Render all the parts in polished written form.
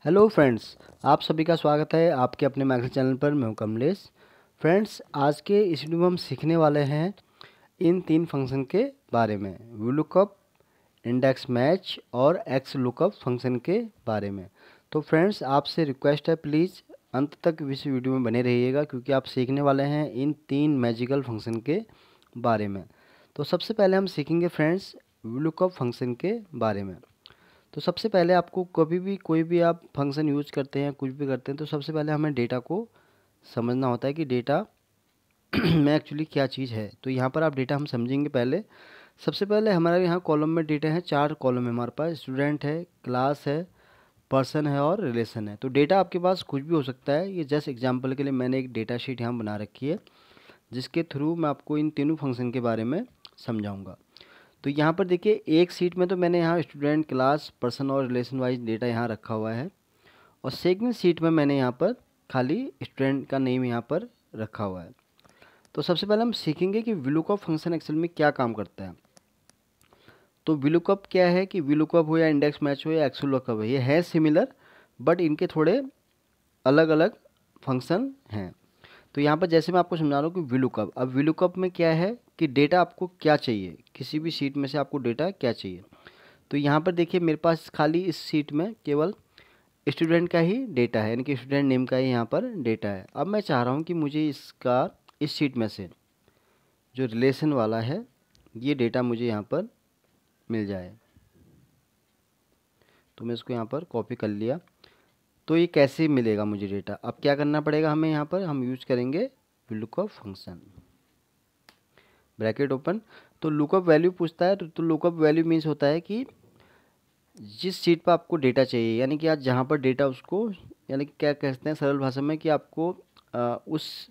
Hello friends, आप सभी का स्वागत है आपके अपने मैक्स चैनल पर। मैं हूं कमलेश। फ्रेंड्स, आज के इस वीडियो में हम सीखने वाले हैं इन तीन फंक्शन के बारे में, VLOOKUP, इंडेक्स मैच और XLOOKUP फंक्शन के बारे में। तो फ्रेंड्स, आपसे रिक्वेस्ट है, प्लीज़ अंत तक इस वीडियो में बने रहिएगा क्योंकि आप सीखने वाले हैं इन तीन मैजिकल फंक्शन के बारे में। तो सबसे पहले हम सीखेंगे फ्रेंड्स VLOOKUP फंक्शन के बारे में। तो सबसे पहले आपको कभी भी कोई भी आप फंक्शन यूज करते हैं, कुछ भी करते हैं, तो सबसे पहले हमें डेटा को समझना होता है कि डेटा में एक्चुअली क्या चीज़ है। तो यहाँ पर आप डेटा हम समझेंगे पहले। सबसे पहले हमारे यहाँ कॉलम में डेटा है, 4 कॉलम है हमारे पास। स्टूडेंट है, क्लास है, पर्सन है और रिलेशन है। तो डेटा आपके पास कुछ भी हो सकता है। ये जस्ट एग्जाम्पल के लिए मैंने एक डेटा शीट यहाँ बना रखी है जिसके थ्रू मैं आपको इन तीनों फंक्शन के बारे में समझाऊँगा। तो यहाँ पर देखिए, एक सीट में तो मैंने यहाँ स्टूडेंट, क्लास, पर्सन और रिलेशन वाइज डेटा यहाँ रखा हुआ है, और सेकंड सीट में मैंने यहाँ पर खाली स्टूडेंट का नेम यहाँ पर रखा हुआ है। तो सबसे पहले हम सीखेंगे कि VLOOKUP फंक्शन एक्सेल में क्या काम करता है। तो VLOOKUP क्या है कि VLOOKUP हो या इंडेक्स मैच हो या XLOOKUP है, ये है सिमिलर बट इनके थोड़े अलग अलग फंक्शन हैं। तो यहाँ पर जैसे मैं आपको समझा रहा हूँ कि VLOOKUP, अब VLOOKUP में क्या है कि डेटा आपको क्या चाहिए, किसी भी सीट में से आपको डेटा क्या चाहिए। तो यहाँ पर देखिए, मेरे पास खाली इस सीट में केवल स्टूडेंट का ही डेटा है, यानी कि स्टूडेंट नेम का ही यहाँ पर डेटा है। अब मैं चाह रहा हूँ कि मुझे इसका इस सीट में से जो रिलेशन वाला है ये डेटा मुझे यहाँ पर मिल जाए। तो मैं इसको यहाँ पर कॉपी कर लिया। तो ये कैसे मिलेगा मुझे डेटा, अब क्या करना पड़ेगा हमें, यहाँ पर हम यूज करेंगे VLOOKUP फंक्शन, ब्रैकेट ओपन। तो लुकअप वैल्यू पूछता है, तो लुकअप वैल्यू मीन्स होता है कि जिस सीट पर आपको डेटा चाहिए, यानी कि आज जहाँ पर डेटा उसको, यानी कि क्या कहते हैं सरल भाषा में कि आपको उस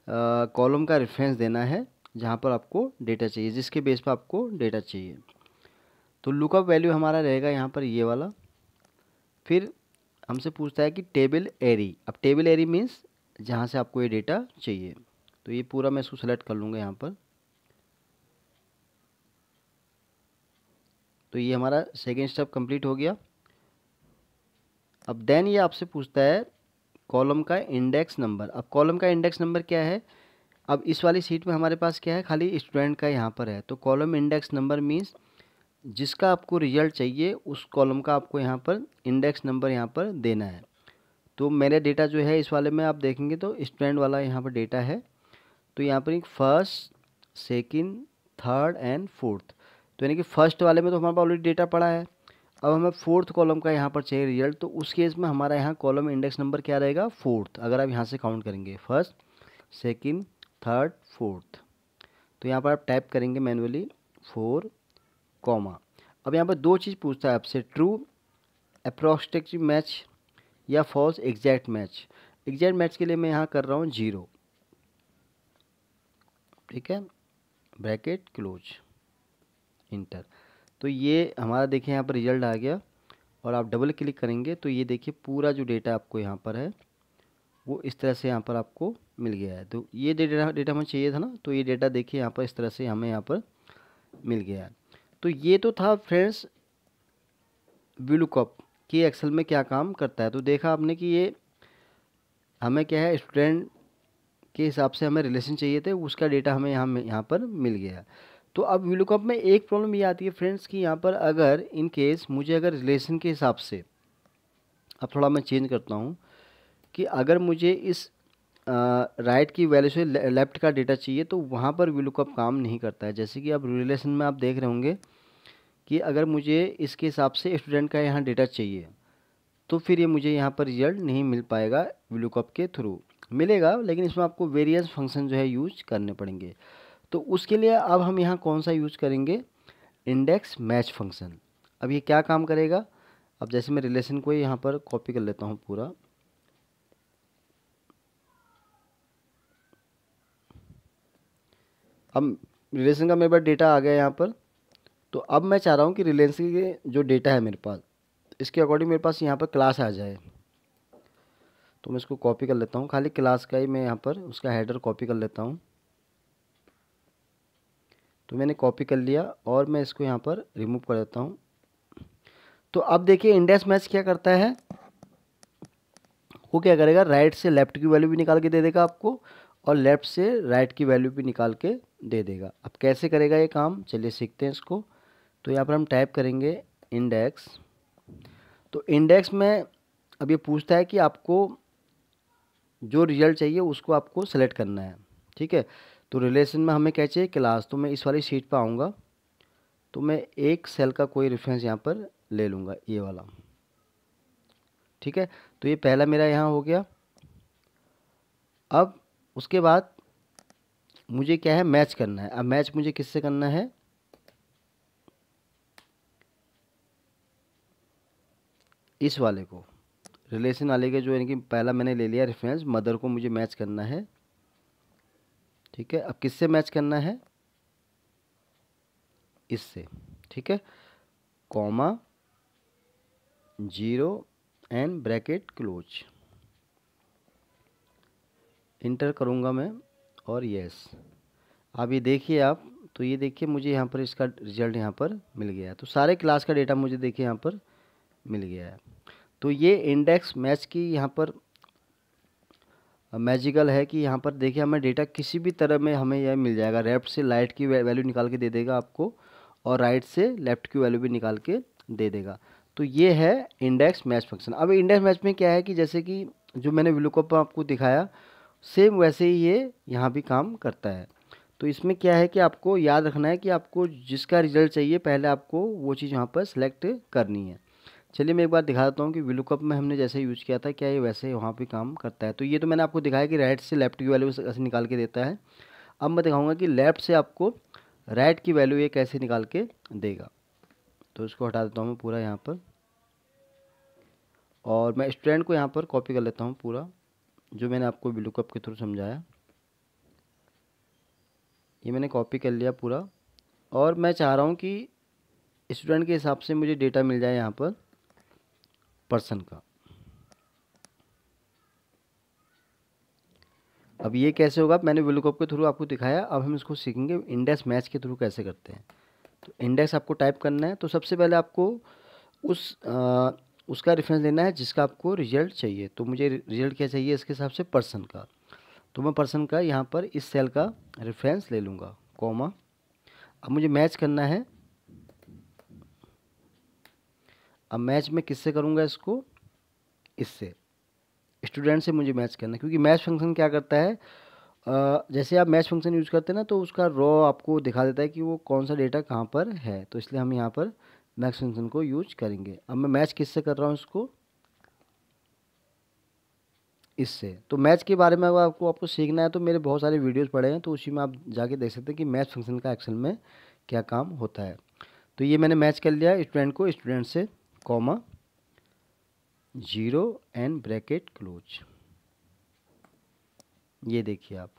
कॉलम का रेफरेंस देना है जहाँ पर आपको डेटा चाहिए, जिसके बेस पर आपको डेटा चाहिए। तो लुकअप वैल्यू हमारा रहेगा यहाँ पर ये वाला। फिर हमसे पूछता है कि टेबल एरी। अब टेबल एरी मीन्स जहाँ से आपको ये डेटा चाहिए। तो ये पूरा मैं इसको सेलेक्ट कर लूँगा यहाँ पर। तो ये हमारा सेकेंड स्टेप कंप्लीट हो गया। अब देन ये आपसे पूछता है कॉलम का इंडेक्स नंबर। अब कॉलम का इंडेक्स नंबर क्या है, अब इस वाली सीट में हमारे पास क्या है, खाली स्टूडेंट का यहाँ पर है। तो कॉलम इंडेक्स नंबर मीन्स जिसका आपको रिजल्ट चाहिए उस कॉलम का आपको यहाँ पर इंडेक्स नंबर यहाँ पर देना है। तो मेरा डेटा जो है इस वाले में आप देखेंगे तो स्टूडेंट वाला यहाँ पर डेटा है। तो यहाँ पर एक first, second, third and fourth. तो यानी कि फर्स्ट वाले में तो हमारे पास ऑलरेडी डेटा पड़ा है। अब हमें फोर्थ कॉलम का यहाँ पर चाहिए रिजल्ट, तो उस केस में हमारा यहाँ कॉलम इंडेक्स नंबर क्या रहेगा, फोर्थ। अगर आप यहाँ से काउंट करेंगे फर्स्ट, सेकंड, थर्ड, फोर्थ, तो यहाँ पर आप टाइप करेंगे मैनुअली 4, कॉमा। अब यहाँ पर दो चीज़ पूछता है आपसे, ट्रू अप्रोक्सिमेट मैच या false exact match. Exact match के लिए मैं यहाँ कर रहा हूँ 0, ठीक है, ब्रैकेट क्लोज, इंटर। तो ये हमारा देखिए यहाँ पर रिजल्ट आ गया, और आप डबल क्लिक करेंगे तो ये देखिए पूरा जो डेटा आपको यहाँ पर है वो इस तरह से यहाँ पर आपको मिल गया है। तो ये डेटा हमें चाहिए था ना, तो ये डेटा देखिए यहाँ पर इस तरह से हमें यहाँ पर मिल गया है। तो ये तो था फ्रेंड्स VLOOKUP कि एक्सेल में क्या काम करता है। तो देखा आपने कि ये हमें क्या है, स्टूडेंट के हिसाब से हमें रिलेशन चाहिए थे, उसका डेटा हमें यहाँ पर मिल गया। तो अब VLOOKUP में एक प्रॉब्लम ये आती है फ्रेंड्स कि यहाँ पर अगर इन केस मुझे अगर रिलेशन के हिसाब से, अब थोड़ा मैं चेंज करता हूँ कि अगर मुझे इस राइट की वैल्यू से लेफ्ट का डेटा चाहिए तो वहाँ पर VLOOKUP काम नहीं करता है। जैसे कि अब रिलेशन में आप देख रहे होंगे कि अगर मुझे इसके हिसाब से स्टूडेंट का यहाँ डेटा चाहिए तो फिर ये मुझे यहाँ पर रिजल्ट नहीं मिल पाएगा, VLOOKUP के थ्रू मिलेगा, लेकिन इसमें आपको वेरियस फंक्शन जो है यूज करने पड़ेंगे। तो उसके लिए अब हम यहाँ कौन सा यूज करेंगे, इंडेक्स मैच फंक्शन। अब ये क्या काम करेगा, अब जैसे मैं रिलेशन को यहाँ पर कॉपी कर लेता हूँ पूरा। अब रिलेशन का मेरे पास डेटा आ गया यहाँ पर। तो अब मैं चाह रहा हूँ कि रिलेशन के जो डेटा है मेरे पास, इसके अकॉर्डिंग मेरे पास यहाँ पर क्लास आ जाए। तो मैं इसको कॉपी कर लेता हूँ, खाली क्लास का ही मैं यहाँ पर उसका हेडर कॉपी कर लेता हूँ। तो मैंने कॉपी कर लिया और मैं इसको यहाँ पर रिमूव कर देता हूँ। तो अब देखिए इंडेक्स मैच क्या करता है, वो क्या करेगा, राइट से लेफ़्ट की वैल्यू भी निकाल के दे देगा आपको और लेफ़्ट से राइट की वैल्यू भी निकाल के दे देगा। अब कैसे करेगा ये काम, चलिए सीखते हैं इसको। तो यहाँ पर हम टाइप करेंगे इंडेक्स। तो इंडेक्स में अब ये पूछता है कि आपको जो रिजल्ट चाहिए उसको आपको सेलेक्ट करना है, ठीक है। तो रिलेशन में हमें क्या चाहिए, क्लास। तो मैं इस वाली शीट पर आऊँगा, तो मैं एक सेल का कोई रेफरेंस यहाँ पर ले लूँगा, ये वाला, ठीक है। तो ये पहला मेरा यहाँ हो गया। अब उसके बाद मुझे क्या है, मैच करना है। अब मैच मुझे किससे करना है, इस वाले को, रिलेशन वाले के, जो यानी कि पहला मैंने ले लिया रेफरेंस, मदर को मुझे मैच करना है, ठीक है। अब किससे मैच करना है, इससे, ठीक है। Comma 0 and bracket close, inter करूँगा मैं और यस। अब ये देखिए आप, तो ये देखिए मुझे यहाँ पर इसका रिजल्ट यहाँ पर मिल गया है। तो सारे क्लास का डेटा मुझे देखिए यहाँ पर मिल गया है। तो ये इंडेक्स मैच की यहाँ पर मैजिकल है कि यहाँ पर देखिए हमें डेटा किसी भी तरह में हमें यह मिल जाएगा। लेफ्ट से राइट की वैल्यू निकाल के दे देगा आपको और राइट से लेफ़्ट की वैल्यू भी निकाल के दे देगा। तो ये है इंडेक्स मैच फंक्शन। अब इंडेक्स मैच में क्या है कि जैसे कि जो मैंने VLOOKUP आपको दिखाया, सेम वैसे ही ये यहाँ भी काम करता है। तो इसमें क्या है कि आपको याद रखना है कि आपको जिसका रिजल्ट चाहिए पहले आपको वो चीज़ यहाँ पर सेलेक्ट करनी है। चलिए मैं एक बार दिखा देता हूँ कि VLOOKUP में हमने जैसे यूज़ किया था, क्या ये वैसे वहाँ पे काम करता है। तो ये तो मैंने आपको दिखाया कि राइट से लेफ़्ट की वैल्यू ऐसे निकाल के देता है। अब मैं दिखाऊंगा कि लेफ़्ट से आपको राइट की वैल्यू ये कैसे निकाल के देगा। तो इसको हटा देता हूँ मैं पूरा यहाँ पर, और मैं स्टूडेंट को यहाँ पर कॉपी कर लेता हूँ पूरा, जो मैंने आपको VLOOKUP के थ्रू समझाया। ये मैंने कॉपी कर लिया पूरा, और मैं चाह रहा हूँ कि स्टूडेंट के हिसाब से मुझे डेटा मिल जाए यहाँ पर पर्सन का। अब ये कैसे होगा, मैंने VLOOKUP के थ्रू आपको दिखाया। अब हम इसको सीखेंगे इंडेक्स मैच के थ्रू कैसे करते हैं। तो इंडेक्स आपको टाइप करना है। तो सबसे पहले आपको उसका रेफरेंस लेना है जिसका आपको रिजल्ट चाहिए। तो मुझे रिजल्ट क्या चाहिए, इसके हिसाब से पर्सन का। तो मैं पर्सन का यहाँ पर इस सेल का रेफरेंस ले लूँगा, कॉमा। अब मुझे मैच करना है। अब मैच में किससे करूँगा इसको, इससे, स्टूडेंट से मुझे मैच करना है। क्योंकि मैच फंक्शन क्या करता है, जैसे आप मैच फंक्शन यूज़ करते हैं ना, तो उसका रॉ आपको दिखा देता है कि वो कौन सा डेटा कहाँ पर है। तो इसलिए हम यहाँ पर मैच फंक्शन को यूज करेंगे। अब मैं मैच किससे कर रहा हूँ इसको, इससे। तो मैच के बारे में अगर आपको सीखना है तो मेरे बहुत सारे वीडियोस पड़े हैं, तो उसी में आप जाके देख सकते हैं कि मैच फंक्शन का एक्सेल में क्या काम होता है। तो ये मैंने मैच कर लिया स्टूडेंट को स्टूडेंट से, कॉमा 0 एंड ब्रैकेट क्लोज। ये देखिए आप,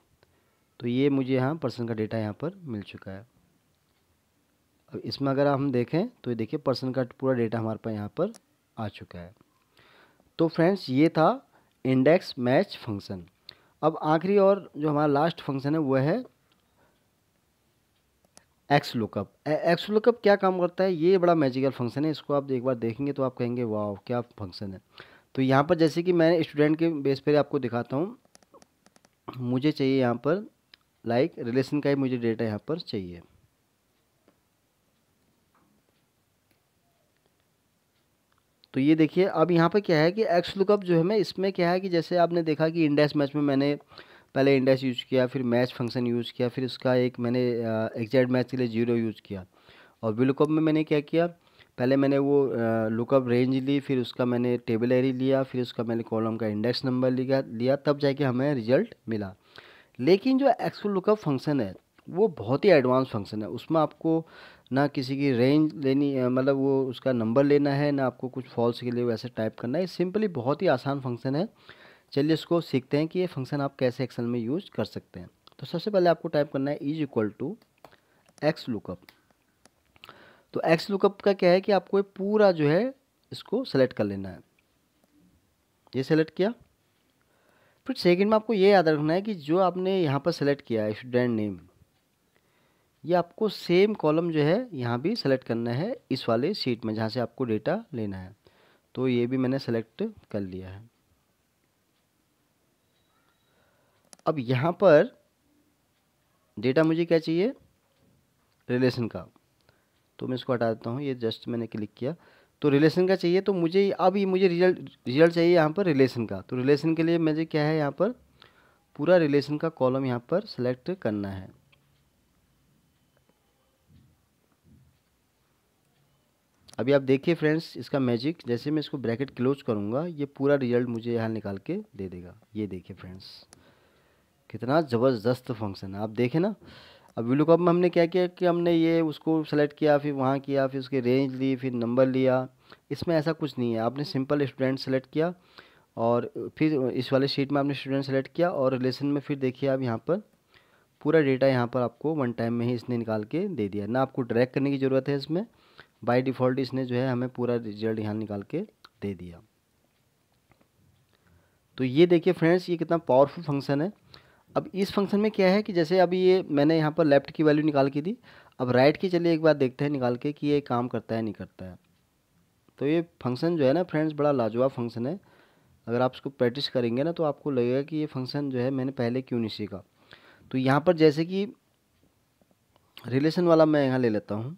तो ये मुझे यहाँ पर्सन का डेटा यहाँ पर मिल चुका है। अब इसमें अगर हम देखें तो ये देखिए पर्सन का पूरा डेटा हमारे पास यहाँ पर आ चुका है। तो फ्रेंड्स ये था इंडेक्स मैच फंक्शन। अब आखिरी और जो हमारा लास्ट फंक्शन है वो है एक्स लुकअप। एक्स लुकअप क्या काम करता है, ये बड़ा मैजिकल फंक्शन है। इसको आप एक बार देखेंगे तो आप कहेंगे वाह क्या फंक्शन है। तो यहाँ पर जैसे कि मैं स्टूडेंट के बेस पर आपको दिखाता हूँ, मुझे चाहिए यहाँ पर लाइक रिलेशन का ही मुझे डेटा यहाँ पर चाहिए। तो ये देखिए अब यहाँ पर क्या है कि एक्स लुकअप जो है मैं इसमें क्या है कि जैसे आपने देखा कि इंडेक्स मैच में मैंने पहले इंडेक्स यूज़ किया, फिर मैच फंक्शन यूज़ किया, फिर उसका एक मैंने एग्जैक्ट मैच के लिए 0 यूज़ किया। और VLOOKUP में मैंने क्या किया, पहले मैंने वो लुकअप रेंज ली, फिर उसका मैंने टेबल एरी लिया, फिर उसका मैंने कॉलम का इंडेक्स नंबर लिया, तब जाके हमें रिजल्ट मिला। लेकिन जो एक्स लुकअप फंक्शन है वो बहुत ही एडवांस फंक्शन है। उसमें आपको ना किसी की रेंज लेनी मतलब वो उसका नंबर लेना है, ना आपको कुछ फॉल्स के लिए वैसे टाइप करना है। सिंपली बहुत ही आसान फंक्शन है। चलिए इसको सीखते हैं कि ये फंक्शन आप कैसे एक्सेल में यूज कर सकते हैं। तो सबसे पहले आपको टाइप करना है is equal to x lookup. तो एक्स लुकअप का क्या है कि आपको ये पूरा जो है इसको सेलेक्ट कर लेना है। ये सेलेक्ट किया, फिर सेकंड में आपको ये याद रखना है कि जो आपने यहाँ पर सेलेक्ट किया है स्टूडेंट नेम, ये आपको सेम कॉलम जो है यहाँ भी सेलेक्ट करना है इस वाले शीट में जहाँ से आपको डेटा लेना है। तो ये भी मैंने सेलेक्ट कर लिया है। अब यहाँ पर डेटा मुझे क्या चाहिए, रिलेशन का, तो मैं इसको हटा देता हूँ, ये जस्ट मैंने क्लिक किया तो रिलेशन का चाहिए। तो मुझे अब ये मुझे रिजल्ट चाहिए यहाँ पर रिलेशन का। तो रिलेशन के लिए मुझे क्या है, यहाँ पर पूरा रिलेशन का कॉलम यहाँ पर सेलेक्ट करना है। अभी आप देखिए फ्रेंड्स इसका मैजिक, जैसे मैं इसको ब्रैकेट क्लोज करूँगा ये पूरा रिजल्ट मुझे यहाँ निकाल के दे देगा। ये देखिए फ्रेंड्स कितना ज़बरदस्त फंक्शन है, आप देखें ना। अब VLOOKUP में हमने क्या किया कि हमने ये उसको सेलेक्ट किया, फिर वहाँ किया, फिर उसकी रेंज ली, फिर नंबर लिया। इसमें ऐसा कुछ नहीं है, आपने सिंपल स्टूडेंट सेलेक्ट किया और फिर इस वाले शीट में आपने स्टूडेंट सेलेक्ट किया और रिलेशन में फिर देखिए आप यहाँ पर पूरा डेटा यहाँ पर आपको वन टाइम में ही इसने निकाल के दे दिया। ना आपको ड्रैग करने की ज़रूरत है, इसमें बाय डिफ़ॉल्ट इसने जो है हमें पूरा रिजल्ट यहाँ निकाल के दे दिया। तो ये देखिए फ्रेंड्स ये कितना पावरफुल फंक्शन है। अब इस फंक्शन में क्या है कि जैसे अभी ये मैंने यहाँ पर लेफ़्ट की वैल्यू निकाल के दी, अब राइट की चलिए एक बार देखते हैं निकाल के कि ये काम करता है नहीं करता है। तो ये फंक्शन जो है ना फ्रेंड्स बड़ा लाजवाब फंक्शन है। अगर आप इसको प्रैक्टिस करेंगे ना तो आपको लगेगा कि ये फंक्शन जो है मैंने पहले क्यों नहीं सीखा। तो यहाँ पर जैसे कि रिलेशन वाला मैं यहाँ ले लेता हूँ।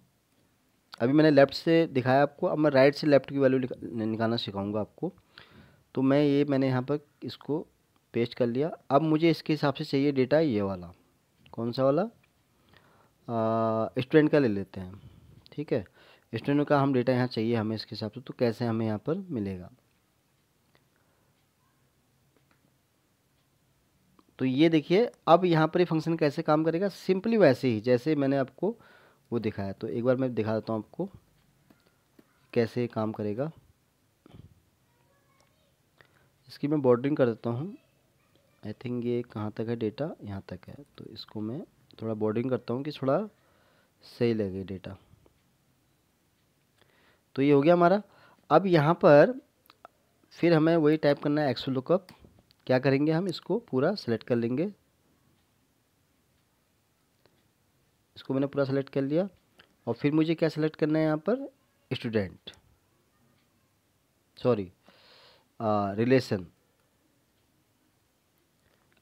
अभी मैंने लेफ़्ट से दिखाया आपको, अब मैं राइट से लेफ़्ट की वैल्यू निकालना सिखाऊंगा आपको। तो मैंने यहाँ पर इसको पेस्ट कर लिया। अब मुझे इसके हिसाब से चाहिए डेटा ये वाला, कौन सा वाला, स्टूडेंट का ले लेते हैं। ठीक है, स्टूडेंट का हम डेटा यहाँ चाहिए हमें इसके हिसाब से। तो कैसे हमें यहाँ पर मिलेगा, तो ये देखिए अब यहाँ पर ये फंक्शन कैसे काम करेगा, सिंपली वैसे ही जैसे मैंने आपको वो दिखाया। तो एक बार मैं दिखा देता हूँ आपको कैसे काम करेगा। इसकी मैं बॉर्डरिंग कर देता हूँ। आई थिंक ये कहाँ तक है डेटा, यहाँ तक है। तो इसको मैं थोड़ा बॉर्डरिंग करता हूँ कि थोड़ा सही लगे डेटा। तो ये हो गया हमारा। अब यहाँ पर फिर हमें वही टाइप करना है XLOOKUP। क्या करेंगे, हम इसको पूरा सेलेक्ट कर लेंगे। इसको मैंने पूरा सेलेक्ट कर लिया और फिर मुझे क्या सेलेक्ट करना है यहाँ पर, स्टूडेंट, सॉरी रिलेशन।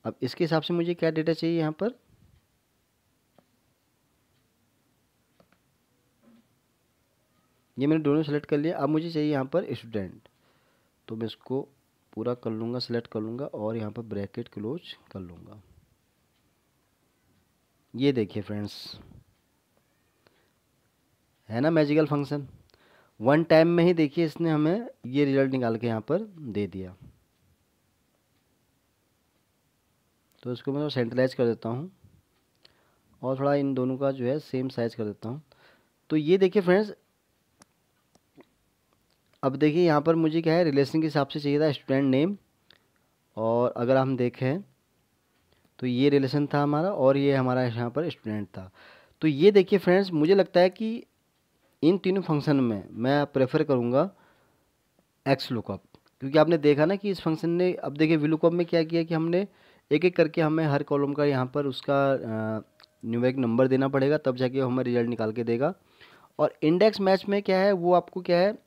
अब इसके हिसाब से मुझे क्या डेटा चाहिए यहाँ पर, ये मैंने दोनों सेलेक्ट कर लिया। अब मुझे चाहिए यहाँ पर स्टूडेंट। तो मैं इसको पूरा कर लूँगा, सेलेक्ट कर लूँगा और यहाँ पर ब्रैकेट क्लोज कर लूँगा। ये देखिए फ्रेंड्स है ना मैजिकल फंक्शन, वन टाइम में ही देखिए इसने हमें ये रिजल्ट निकाल के यहाँ पर दे दिया। तो इसको मैं सेंट्रलाइज कर देता हूँ और थोड़ा इन दोनों का जो है सेम साइज कर देता हूँ। तो ये देखिए फ्रेंड्स, अब देखिए यहाँ पर मुझे क्या है रिलेशन के हिसाब से चाहिए था स्टूडेंट नेम, और अगर हम देखें तो ये रिलेशन था हमारा और ये हमारा यहाँ पर स्टूडेंट था। तो ये देखिए फ्रेंड्स मुझे लगता है कि इन तीनों फंक्शन में मैं प्रेफर करूँगा XLOOKUP, क्योंकि आपने देखा ना कि इस फंक्शन ने, अब देखिए VLOOKUP में क्या किया कि हमने एक एक करके हमें हर कॉलम का यहाँ पर उसका न्यूमेरिक नंबर देना पड़ेगा, तब जाके हमें रिजल्ट निकाल के देगा। और इंडेक्स मैच में क्या है, वो आपको क्या है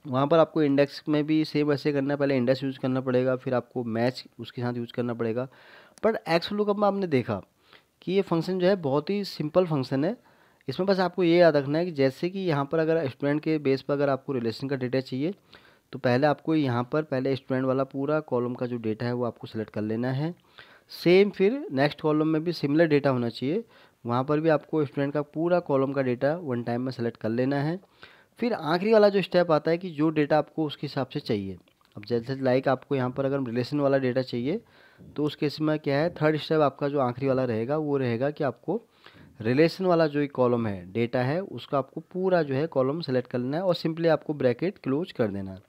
वहाँ पर आपको इंडेक्स में भी सेम ऐसे करना है, पहले इंडेक्स यूज़ करना पड़ेगा, फिर आपको मैच उसके साथ यूज़ करना पड़ेगा। पर XLOOKUP में आपने देखा कि ये फंक्शन जो है बहुत ही सिंपल फंक्शन है। इसमें बस आपको ये याद रखना है कि जैसे कि यहाँ पर अगर स्टूडेंट के बेस पर अगर आपको रिलेशन का डेटा चाहिए तो पहले आपको यहाँ पर पहले स्टूडेंट वाला पूरा कॉलम का जो डेटा है वो आपको सेलेक्ट कर लेना है। सेम फिर नेक्स्ट कॉलम में भी सिमिलर डेटा होना चाहिए, वहाँ पर भी आपको स्टूडेंट का पूरा कॉलम का डेटा वन टाइम में सेलेक्ट कर लेना है। फिर आखिरी वाला जो स्टेप आता है कि जो डेटा आपको उसके हिसाब से चाहिए। अब जैसे लाइक आपको यहाँ पर अगर रिलेशन वाला डेटा चाहिए तो उस केस में क्या है, थर्ड स्टेप आपका जो आखिरी वाला रहेगा वो रहेगा कि आपको रिलेशन वाला जो एक कॉलम है डेटा है उसका आपको पूरा जो है कॉलम सेलेक्ट कर लेना है और सिंपली आपको ब्रैकेट क्लोज कर देना है।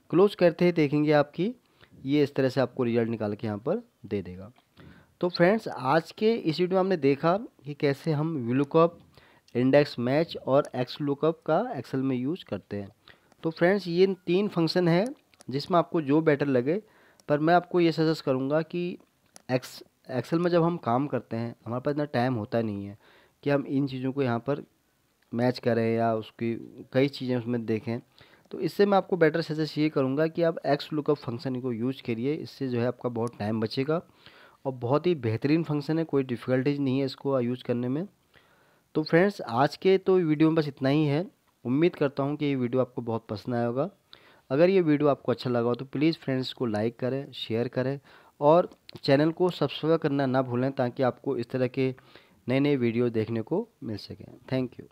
क्लोज करते ही देखेंगे आपकी ये इस तरह से आपको रिजल्ट निकाल के यहाँ पर दे देगा। तो फ्रेंड्स आज के इस वीडियो में हमने देखा कि कैसे हम VLOOKUP, इंडेक्स मैच और XLOOKUP का एक्सेल में यूज करते हैं। तो फ्रेंड्स ये तीन फंक्शन है जिसमें आपको जो बेटर लगे, पर मैं आपको ये सजेस्ट करूँगा कि एक्सेल में जब हम काम करते हैं हमारे पास इतना टाइम होता नहीं है कि हम इन चीज़ों को यहाँ पर मैच करें या उसकी कई चीज़ें उसमें देखें। तो इससे मैं आपको बेटर सजेस्ट ये करूँगा कि आप XLOOKUP फंक्शन को यूज करिए, इससे जो है आपका बहुत टाइम बचेगा और बहुत ही बेहतरीन फंक्शन है, कोई डिफ़िकल्टीज नहीं है इसको यूज़ करने में। तो फ्रेंड्स आज के तो वीडियो में बस इतना ही है। उम्मीद करता हूँ कि ये वीडियो आपको बहुत पसंद आया होगा। अगर ये वीडियो आपको अच्छा लगा हो तो प्लीज़ फ्रेंड्स को लाइक करें, शेयर करें और चैनल को सब्सक्राइब करना ना भूलें, ताकि आपको इस तरह के नए नए वीडियो देखने को मिल सकें। Thank you.